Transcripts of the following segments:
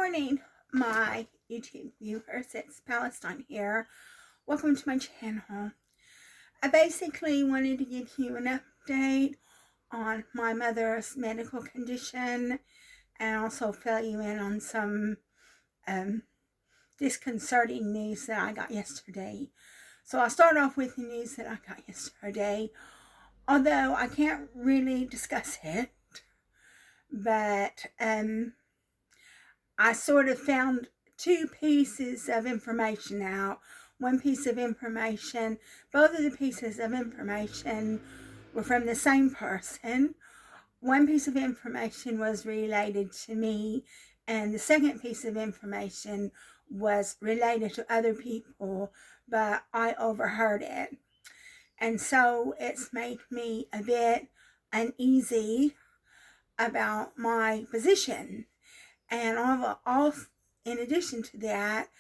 morning, my YouTube viewers. It's Palestine here. Welcome to my channel. I basically wanted to give you an update on my mother's medical condition and also fill you in on some disconcerting news that I got yesterday. So I'll start off with the news that I got yesterday, although I can't really discuss it, but I sort of found two pieces of information out. One piece of information, both of the pieces of information were from the same person. One piece of information was related to me, and the second piece of information was related to other people, but I overheard it. And so it's made me a bit uneasy about my position. And in addition to that,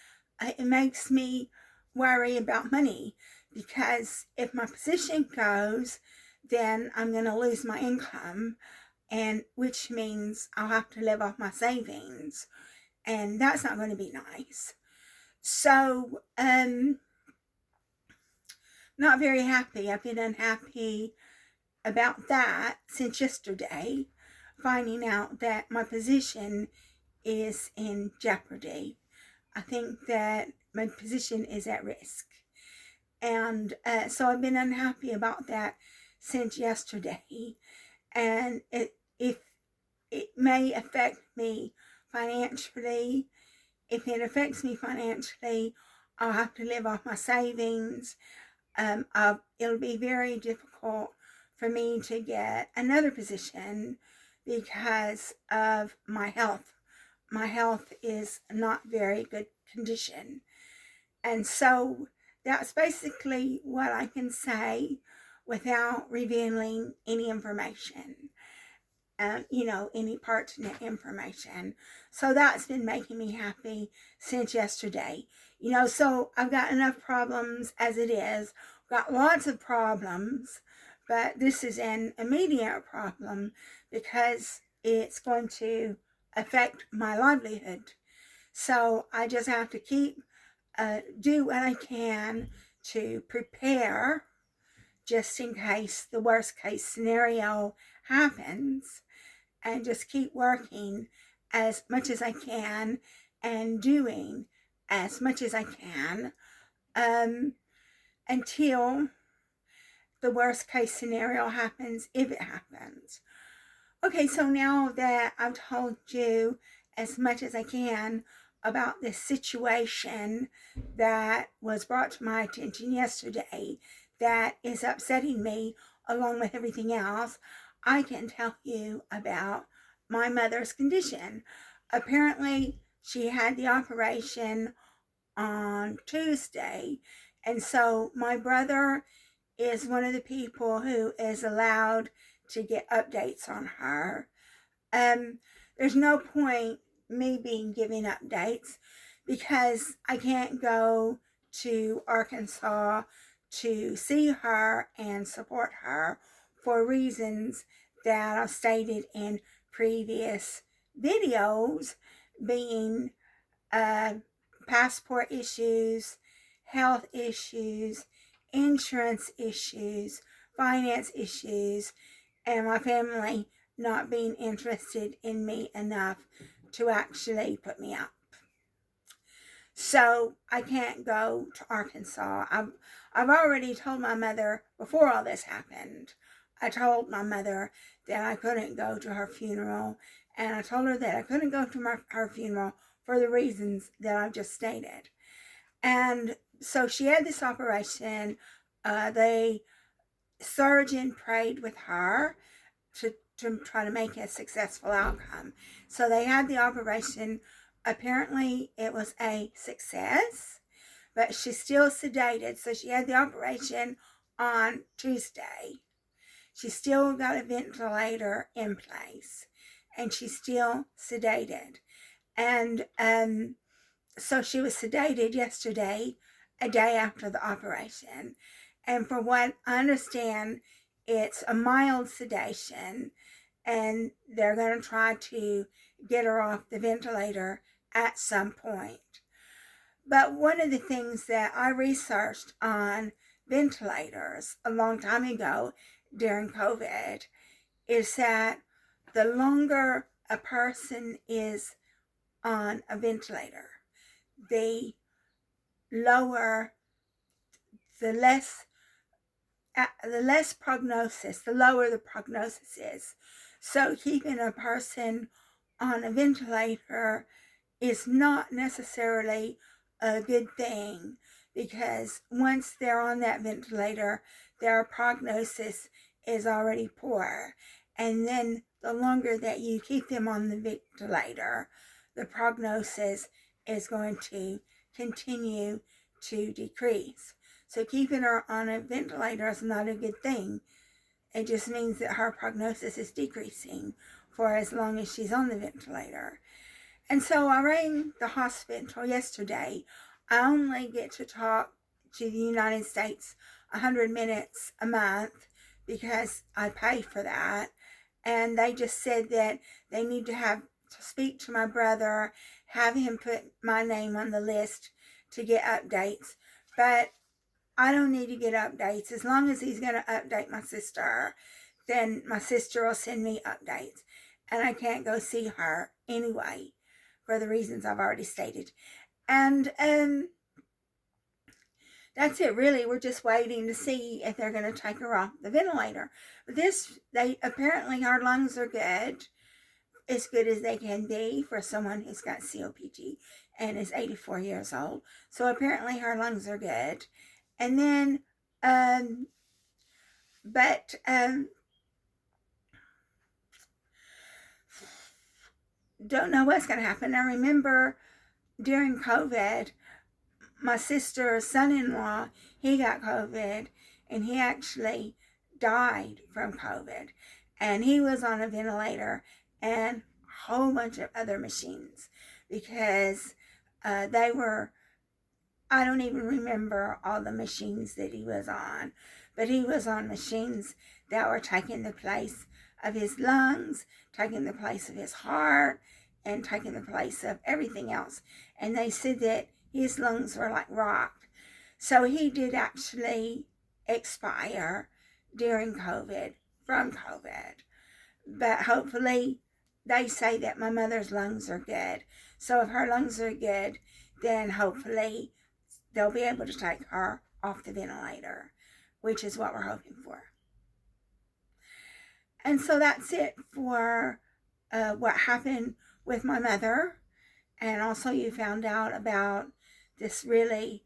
it makes me worry about money, because if my position goes, then I'm going to lose my income, and which means I'll have to live off my savings, and that's not going to be nice. So, not very happy. I've been unhappy about that since yesterday, finding out that my position is in jeopardy. I think that my position is at risk. And so I've been unhappy about that since yesterday. And if it may affect me financially. If it affects me financially, I'll have to live off my savings. It'll be very difficult for me to get another position because of my health. My health is not very good condition. And so that's basically what I can say without revealing any information, any pertinent information. So that's been making me happy since yesterday. So I've got enough problems as it is. I've got lots of problems, but this is an immediate problem because it's going to affect my livelihood. So I just have to do what I can to prepare just in case the worst case scenario happens, and just keep working as much as I can and doing as much as I can until the worst case scenario happens, if it happens. Okay, so now that I've told you as much as I can about this situation that was brought to my attention yesterday that is upsetting me along with everything else, I can tell you about my mother's condition. Apparently, she had the operation on Tuesday, and so my brother is one of the people who is allowed to get updates on her. There's no point me giving updates because I can't go to Arkansas to see her and support her for reasons that I've stated in previous videos, being passport issues, health issues, insurance issues, finance issues, and my family not being interested in me enough to actually put me up. So I can't go to Arkansas. I've already told my mother before all this happened. I told my mother that I couldn't go to her funeral, and I told her that I couldn't go to her funeral for the reasons that I've just stated. And so she had this operation. The surgeon prayed with her to try to make a successful outcome. So they had the operation. Apparently it was a success, but she's still sedated. So she had the operation on Tuesday. She still got a ventilator in place, and she's still sedated. And so she was sedated yesterday, a day after the operation. And from what I understand, it's a mild sedation, and they're going to try to get her off the ventilator at some point. But one of the things that I researched on ventilators a long time ago during COVID is that the longer a person is on a ventilator, the lower, the less prognosis, the lower the prognosis is. So keeping a person on a ventilator is not necessarily a good thing, because once they're on that ventilator, their prognosis is already poor. And then the longer that you keep them on the ventilator, the prognosis is going to continue to decrease. So keeping her on a ventilator is not a good thing. It just means that her prognosis is decreasing for as long as she's on the ventilator. And so I rang the hospital yesterday. I only get to talk to the United States 100 minutes a month because I pay for that. And they just said that they need to speak to my brother, have him put my name on the list to get updates. But I don't need to get updates. As long as he's going to update my sister, then my sister will send me updates. And I can't go see her anyway, for the reasons I've already stated. And that's it, really. We're just waiting to see if they're going to take her off the ventilator. Apparently her lungs are good, as good as they can be for someone who's got COPD and is 84 years old. So apparently her lungs are good. And then, don't know what's going to happen. I remember during COVID, my sister's son-in-law, he got COVID, and he actually died from COVID. And he was on a ventilator and a whole bunch of other machines, because they were, I don't even remember all the machines that he was on, but he was on machines that were taking the place of his lungs, taking the place of his heart, and taking the place of everything else. And they said that his lungs were like rock. So he did actually expire during COVID, from COVID. But hopefully, they say that my mother's lungs are good. So if her lungs are good, then hopefully they'll be able to take her off the ventilator, which is what we're hoping for. And so that's it for what happened with my mother. And also you found out about this really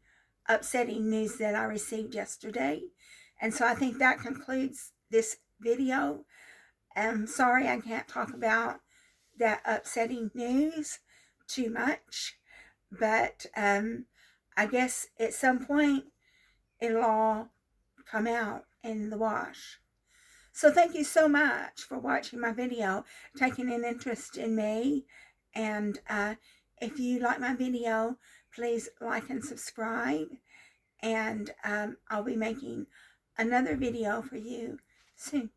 upsetting news that I received yesterday. And so I think that concludes this video. I'm sorry I can't talk about that upsetting news too much, but I guess at some point it'll all come out in the wash. So thank you so much for watching my video, taking an interest in me. And if you like my video, please like and subscribe. And I'll be making another video for you soon.